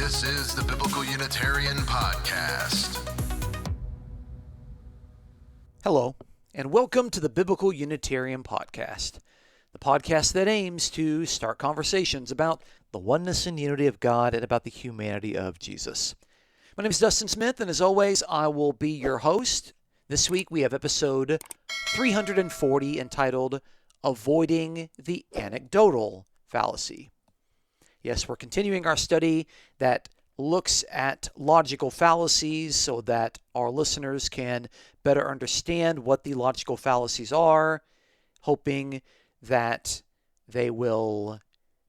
This is the Biblical Unitarian Podcast. Hello, and welcome to the Biblical Unitarian Podcast, the podcast that aims to start conversations about the oneness and unity of God and about the humanity of Jesus. My name is Dustin Smith, and as always, I will be your host. This week we have episode 340 entitled Avoiding the Anecdotal Fallacy. Yes, we're continuing our study that looks at logical fallacies so that our listeners can better understand what the logical fallacies are, hoping that they will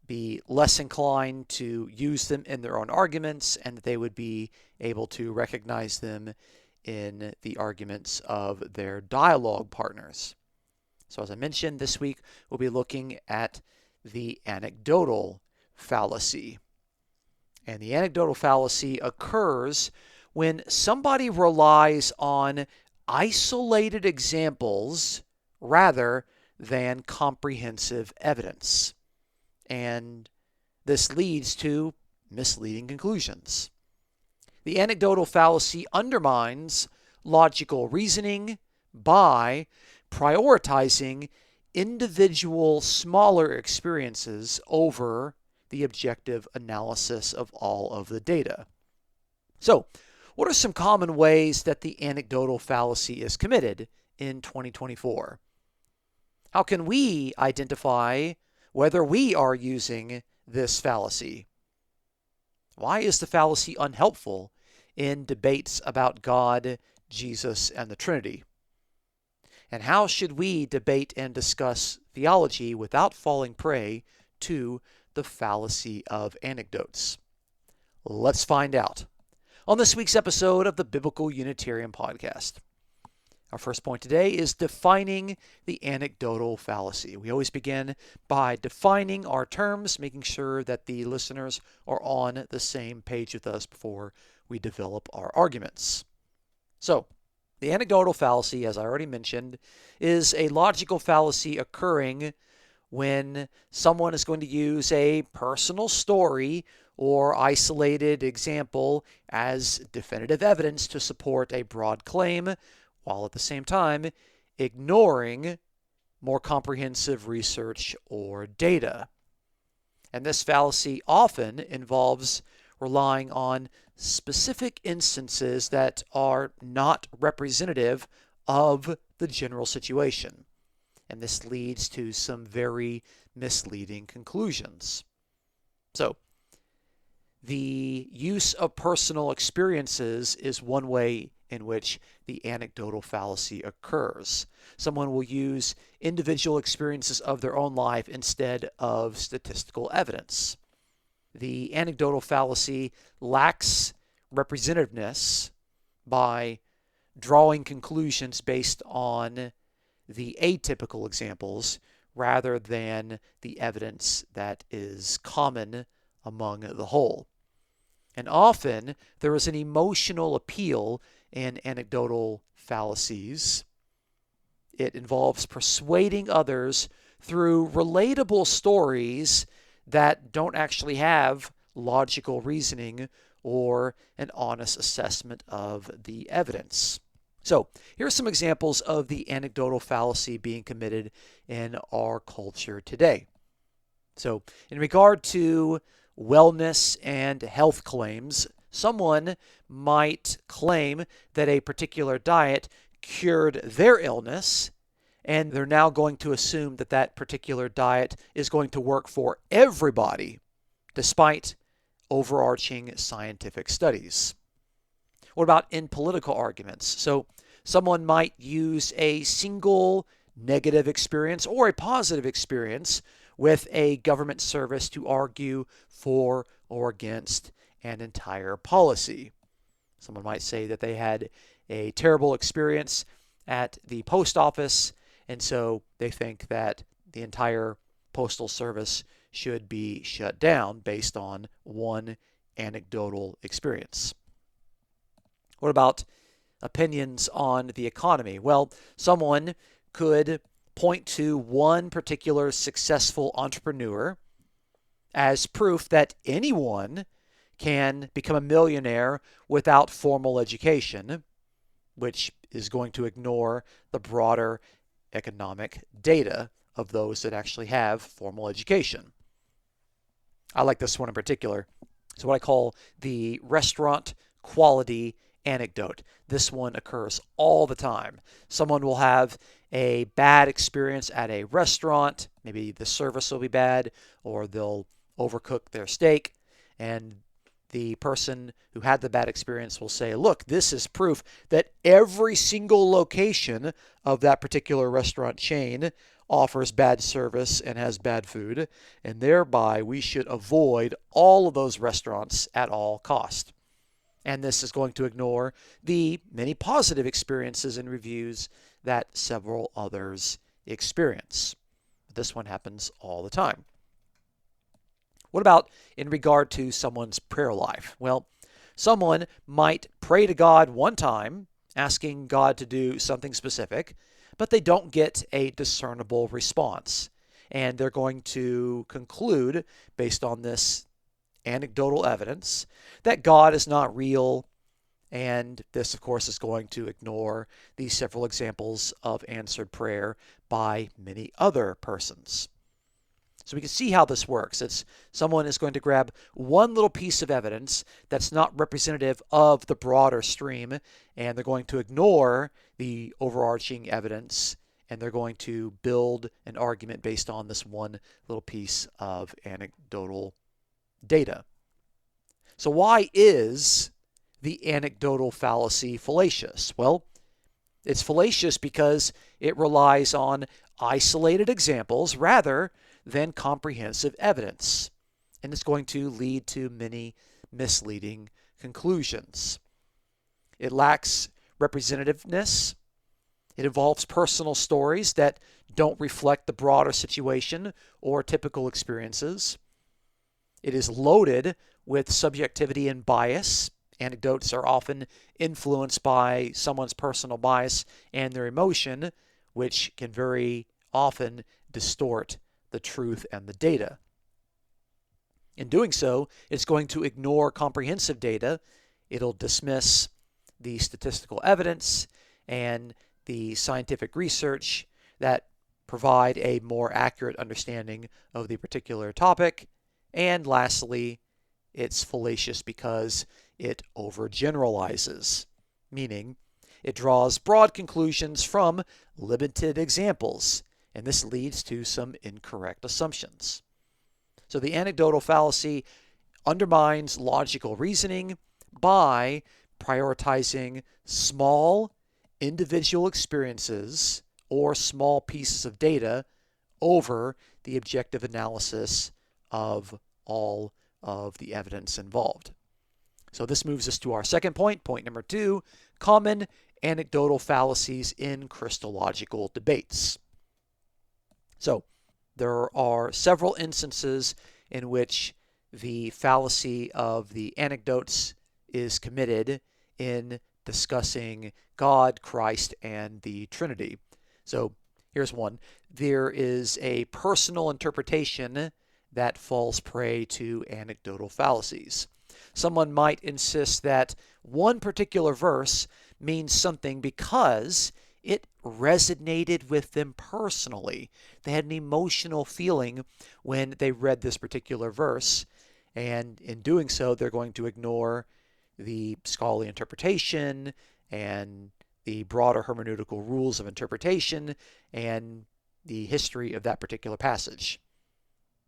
be less inclined to use them in their own arguments and that they would be able to recognize them in the arguments of their dialogue partners. So as I mentioned, this week we'll be looking at the anecdotal fallacy. And the anecdotal fallacy occurs when somebody relies on isolated examples rather than comprehensive evidence. And this leads to misleading conclusions. The anecdotal fallacy undermines logical reasoning by prioritizing individual smaller experiences over the objective analysis of all of the data. So, what are some common ways that the anecdotal fallacy is committed in 2024? How can we identify whether we are using this fallacy? Why is the fallacy unhelpful in debates about God, Jesus, and the Trinity? And how should we debate and discuss theology without falling prey to the fallacy of anecdotes? Let's find out on this week's episode of the Biblical Unitarian Podcast. Our first point today is defining the anecdotal fallacy. We always begin by defining our terms, making sure that the listeners are on the same page with us before we develop our arguments. So, the anecdotal fallacy, as I already mentioned, is a logical fallacy occurring when someone is going to use a personal story or isolated example as definitive evidence to support a broad claim, while at the same time ignoring more comprehensive research or data. And this fallacy often involves relying on specific instances that are not representative of the general situation. And this leads to some very misleading conclusions. So, the use of personal experiences is one way in which the anecdotal fallacy occurs. Someone will use individual experiences of their own life instead of statistical evidence. The anecdotal fallacy lacks representativeness by drawing conclusions based on the atypical examples rather than the evidence that is common among the whole. And often there is an emotional appeal in anecdotal fallacies. It involves persuading others through relatable stories that don't actually have logical reasoning or an honest assessment of the evidence. So, here are some examples of the anecdotal fallacy being committed in our culture today. So, in regard to wellness and health claims, someone might claim that a particular diet cured their illness, and they're now going to assume that that particular diet is going to work for everybody, despite overarching scientific studies. What about in political arguments? So someone might use a single negative experience or a positive experience with a government service to argue for or against an entire policy. Someone might say that they had a terrible experience at the post office, and so they think that the entire postal service should be shut down based on one anecdotal experience. What about opinions on the economy? Well, someone could point to one particular successful entrepreneur as proof that anyone can become a millionaire without formal education, which is going to ignore the broader economic data of those that actually have formal education. I like this one in particular. It's what I call the restaurant quality anecdote. This one occurs all the time. Someone will have a bad experience at a restaurant. Maybe the service will be bad, or they'll overcook their steak, and the person who had the bad experience will say, look, this is proof that every single location of that particular restaurant chain offers bad service and has bad food, and thereby we should avoid all of those restaurants at all cost. And this is going to ignore the many positive experiences and reviews that several others experience. This one happens all the time. What about in regard to someone's prayer life? Well, someone might pray to God one time, asking God to do something specific, but they don't get a discernible response. And they're going to conclude, based on this anecdotal evidence, that God is not real. And this, of course, is going to ignore these several examples of answered prayer by many other persons. So we can see how this works. Someone is going to grab one little piece of evidence that's not representative of the broader stream, and they're going to ignore the overarching evidence, and they're going to build an argument based on this one little piece of anecdotal data. So why is the anecdotal fallacy fallacious? Well, it's fallacious because it relies on isolated examples rather than comprehensive evidence, and it's going to lead to many misleading conclusions. It lacks representativeness. It involves personal stories that don't reflect the broader situation or typical experiences. It is loaded with subjectivity and bias. Anecdotes are often influenced by someone's personal bias and their emotion, which can very often distort the truth and the data. In doing so, it's going to ignore comprehensive data. It'll dismiss the statistical evidence and the scientific research that provide a more accurate understanding of the particular topic. And lastly, it's fallacious because it overgeneralizes, meaning it draws broad conclusions from limited examples, and this leads to some incorrect assumptions. So the anecdotal fallacy undermines logical reasoning by prioritizing small individual experiences or small pieces of data over the objective analysis of all of the evidence involved. So this moves us to our second point, point number 2, common anecdotal fallacies in Christological debates. So there are several instances in which the fallacy of the anecdotes is committed in discussing God, Christ, and the Trinity. So here's one. There is a personal interpretation that falls prey to anecdotal fallacies. Someone might insist that one particular verse means something because it resonated with them personally. They had an emotional feeling when they read this particular verse, and in doing so, they're going to ignore the scholarly interpretation and the broader hermeneutical rules of interpretation and the history of that particular passage.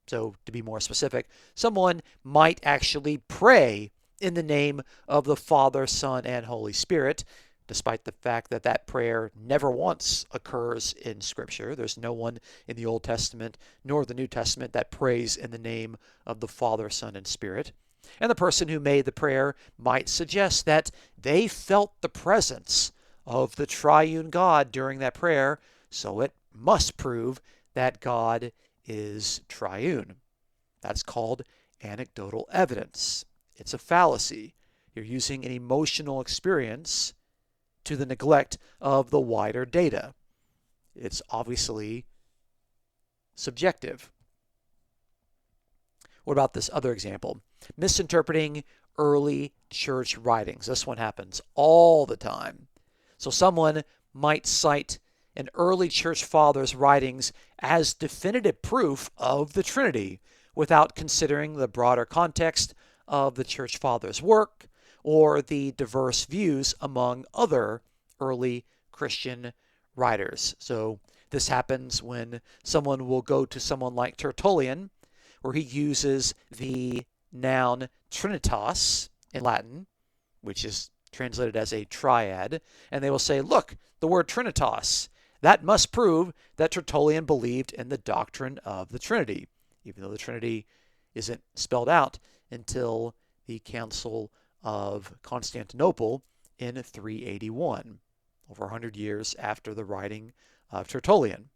So to be more specific, someone might actually pray in the name of the Father, Son, and Holy Spirit, despite the fact that that prayer never once occurs in Scripture. There's no one in the Old Testament nor the New Testament that prays in the name of the Father, Son, and Spirit. And the person who made the prayer might suggest that they felt the presence of the triune God during that prayer, so it must prove that God is triune. That's called anecdotal evidence. It's a fallacy. You're using an emotional experience to the neglect of the wider data. It's obviously subjective. What about this other example? Misinterpreting early church writings. This one happens all the time. So someone might cite an early church father's writings as definitive proof of the Trinity without considering the broader context of the church father's work or the diverse views among other early Christian writers. So this happens when someone will go to someone like Tertullian, where he uses the noun trinitas in Latin, which is translated as a triad, and they will say, look, the word trinitas, that must prove that Tertullian believed in the doctrine of the Trinity, even though the Trinity isn't spelled out until the Council of Constantinople in 381, over 100 years after the writing of Tertullian.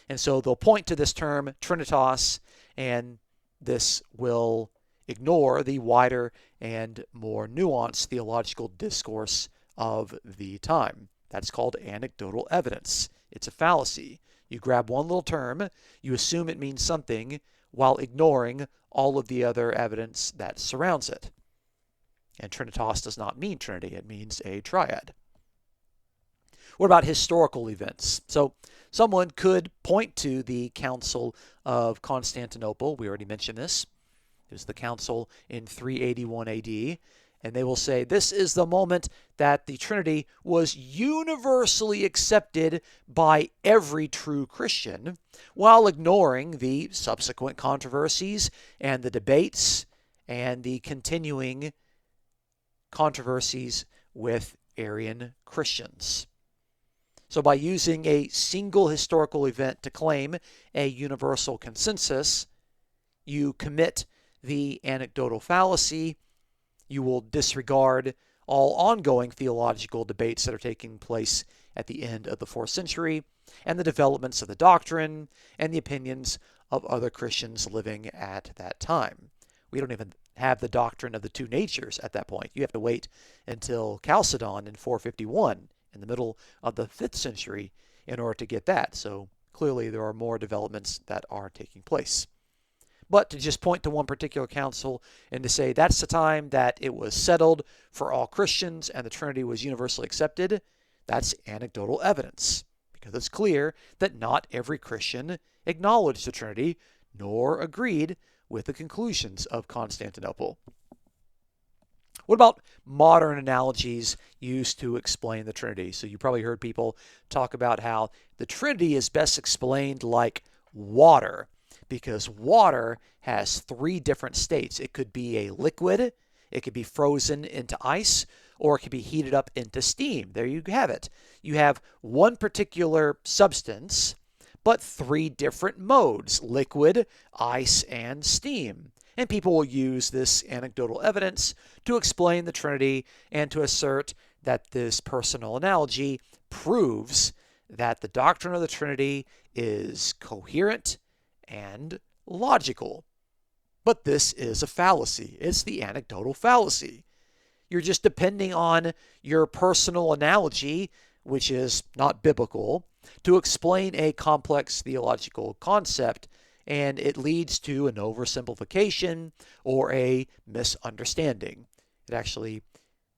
And so they'll point to this term trinitas, and this will ignore the wider and more nuanced theological discourse of the time. That's called anecdotal evidence. It's a fallacy. You grab one little term, you assume it means something, while ignoring all of the other evidence that surrounds it. And trinitas does not mean Trinity, it means a triad. What about historical events? So someone could point to the Council of Constantinople. We already mentioned this. It was the council in 381 AD. And they will say this is the moment that the Trinity was universally accepted by every true Christian, while ignoring the subsequent controversies and the debates and the continuing controversies with Arian Christians. So by using a single historical event to claim a universal consensus, you commit the anecdotal fallacy. You will disregard all ongoing theological debates that are taking place at the end of the 4th century and the developments of the doctrine and the opinions of other Christians living at that time. We don't even have the doctrine of the two natures at that point. You have to wait until Chalcedon in 451, in the middle of the 5th century, in order to get that. So clearly there are more developments that are taking place. But to just point to one particular council and to say that's the time that it was settled for all Christians and the Trinity was universally accepted, that's anecdotal evidence, because it's clear that not every Christian acknowledged the Trinity nor agreed with the conclusions of Constantinople. What about modern analogies used to explain the Trinity? So you probably heard people talk about how the Trinity is best explained like water, because water has 3 different states. It could be a liquid, it could be frozen into ice, or it could be heated up into steam. There you have it. You have one particular substance, but 3 different modes: liquid, ice, and steam. And people will use this anecdotal evidence to explain the Trinity and to assert that this personal analogy proves that the doctrine of the Trinity is coherent and logical. But this is a fallacy. It's the anecdotal fallacy. You're just depending on your personal analogy, which is not biblical, to explain a complex theological concept, and it leads to an oversimplification or a misunderstanding. It actually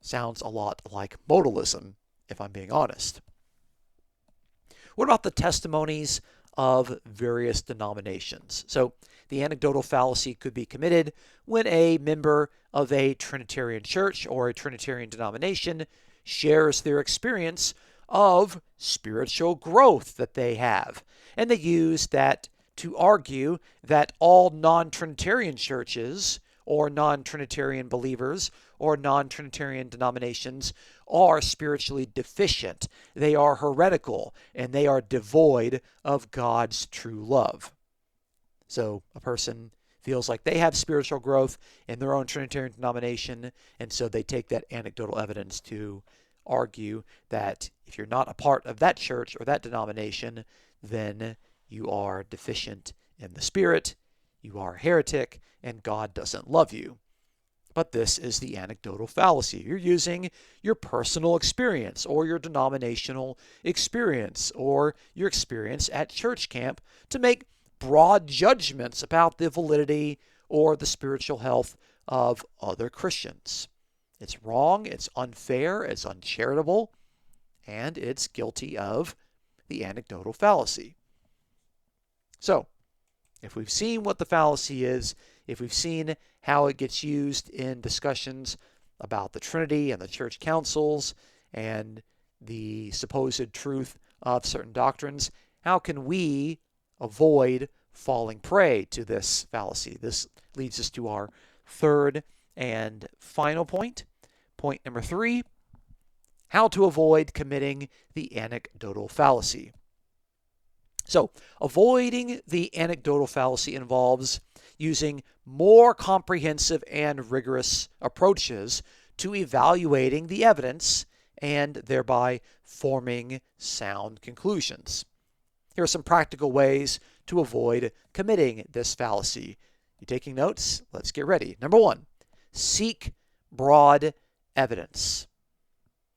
sounds a lot like modalism, if I'm being honest. What about the testimonies of various denominations? So the anecdotal fallacy could be committed when a member of a Trinitarian church or a Trinitarian denomination shares their experience of spiritual growth that they have. And they use that to argue that all non-Trinitarian churches or non-Trinitarian believers or non-Trinitarian denominations are spiritually deficient. They are heretical, and they are devoid of God's true love. So a person feels like they have spiritual growth in their own Trinitarian denomination, and so they take that anecdotal evidence to argue that if you're not a part of that church or that denomination, then you are deficient in the Spirit, you are a heretic, and God doesn't love you. But this is the anecdotal fallacy. You're using your personal experience or your denominational experience or your experience at church camp to make broad judgments about the validity or the spiritual health of other Christians. It's wrong, it's unfair, it's uncharitable, and it's guilty of the anecdotal fallacy. So, if we've seen what the fallacy is, if we've seen how it gets used in discussions about the Trinity and the church councils and the supposed truth of certain doctrines, how can we avoid falling prey to this fallacy? This leads us to our third and final point. Point number 3, how to avoid committing the anecdotal fallacy. So, avoiding the anecdotal fallacy involves using more comprehensive and rigorous approaches to evaluating the evidence and thereby forming sound conclusions. Here are some practical ways to avoid committing this fallacy. You taking notes? Let's get ready. Number 1, seek broad evidence.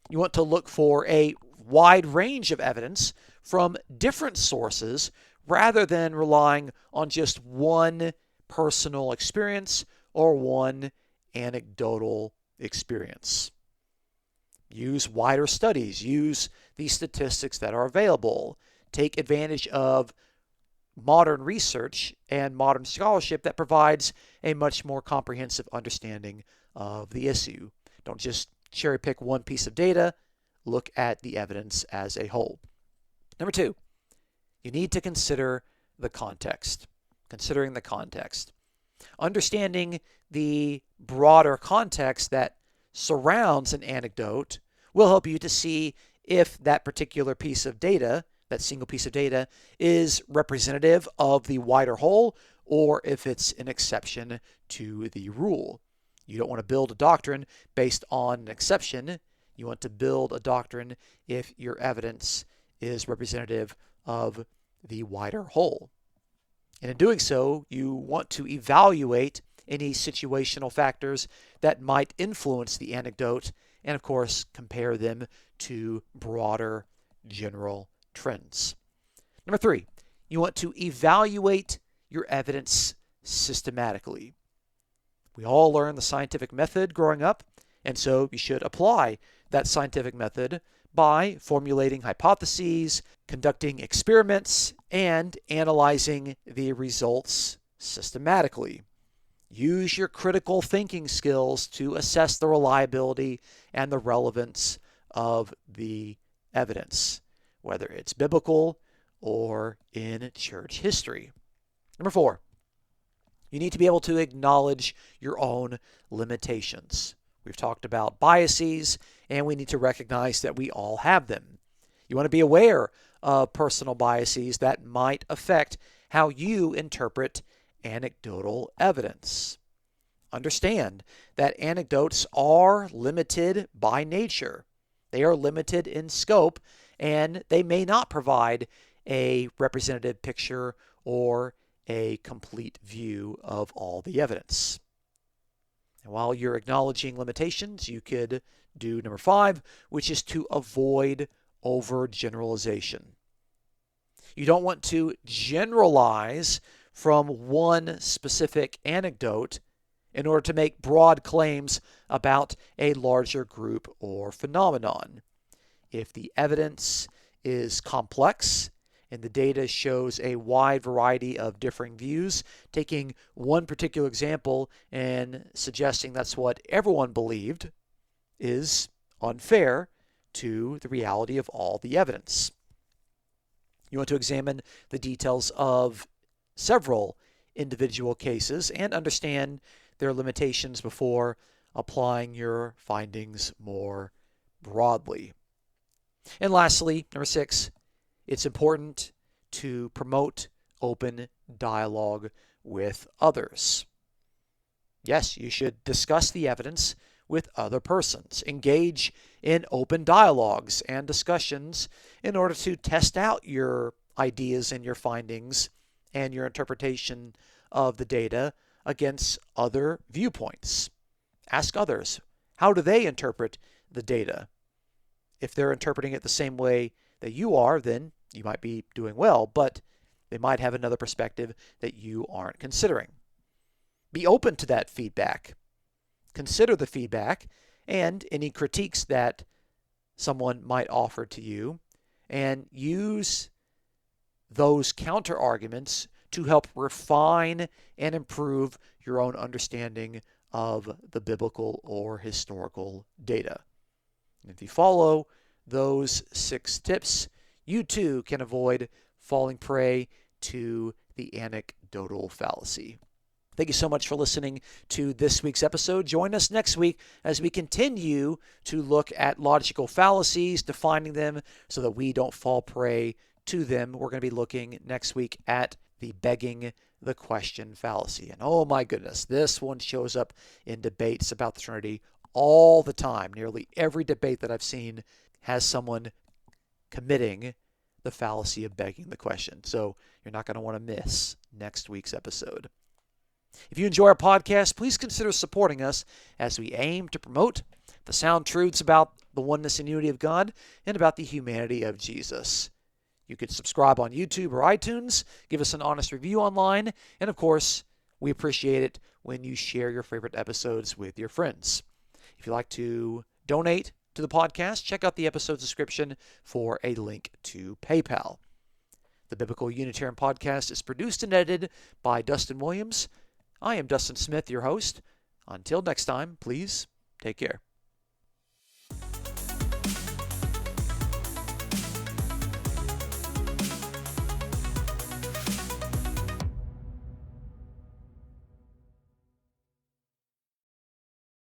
You want to look for a wide range of evidence from different sources rather than relying on just one personal experience or one anecdotal experience. Use wider studies. Use the statistics that are available. Take advantage of modern research and modern scholarship that provides a much more comprehensive understanding of the issue. Don't just cherry pick one piece of data. Look at the evidence as a whole. Number 2, you need to consider the context. Considering the context. Understanding the broader context that surrounds an anecdote will help you to see if that particular piece of data, that single piece of data, is representative of the wider whole or if it's an exception to the rule. You don't want to build a doctrine based on an exception. You want to build a doctrine if your evidence is representative of the wider whole. And in doing so, you want to evaluate any situational factors that might influence the anecdote and, of course, compare them to broader general trends. Number 3, you want to evaluate your evidence systematically. We all learn the scientific method growing up, and so you should apply that scientific method by formulating hypotheses, conducting experiments, and analyzing the results systematically. Use your critical thinking skills to assess the reliability and the relevance of the evidence, whether it's biblical or in church history. Number 4, you need to be able to acknowledge your own limitations. We've talked about biases, and we need to recognize that we all have them. You want to be aware of personal biases that might affect how you interpret anecdotal evidence. Understand that anecdotes are limited by nature. They are limited in scope, and they may not provide a representative picture or a complete view of all the evidence. And while you're acknowledging limitations, you could do number 5, which is to avoid overgeneralization. You don't want to generalize from one specific anecdote in order to make broad claims about a larger group or phenomenon. If the evidence is complex and the data shows a wide variety of differing views, taking one particular example and suggesting that's what everyone believed is unfair to the reality of all the evidence. You want to examine the details of several individual cases and understand their limitations before applying your findings more broadly. And lastly, number 6, it's important to promote open dialogue with others. Yes, you should discuss the evidence with other persons. Engage in open dialogues and discussions in order to test out your ideas and your findings and your interpretation of the data against other viewpoints. Ask others, how do they interpret the data? If they're interpreting it the same way that you are, then you might be doing well, but they might have another perspective that you aren't considering. Be open to that feedback. Consider the feedback and any critiques that someone might offer to you, and use those counter arguments to help refine and improve your own understanding of the biblical or historical data. And if you follow those 6 tips, you too can avoid falling prey to the anecdotal fallacy. Thank you so much for listening to this week's episode. Join us next week as we continue to look at logical fallacies, defining them so that we don't fall prey to them. We're going to be looking next week at the begging the question fallacy. And oh my goodness, this one shows up in debates about the Trinity all the time. Nearly every debate that I've seen has someone committing the fallacy of begging the question. So you're not going to want to miss next week's episode. If you enjoy our podcast, please consider supporting us as we aim to promote the sound truths about the oneness and unity of God and about the humanity of Jesus. You could subscribe on YouTube or iTunes, give us an honest review online, and of course, we appreciate it when you share your favorite episodes with your friends. If you'd like to donate to the podcast, check out the episode description for a link to PayPal. The Biblical Unitarian Podcast is produced and edited by Dustin Williams. I am Dustin Smith, your host. Until next time, please take care.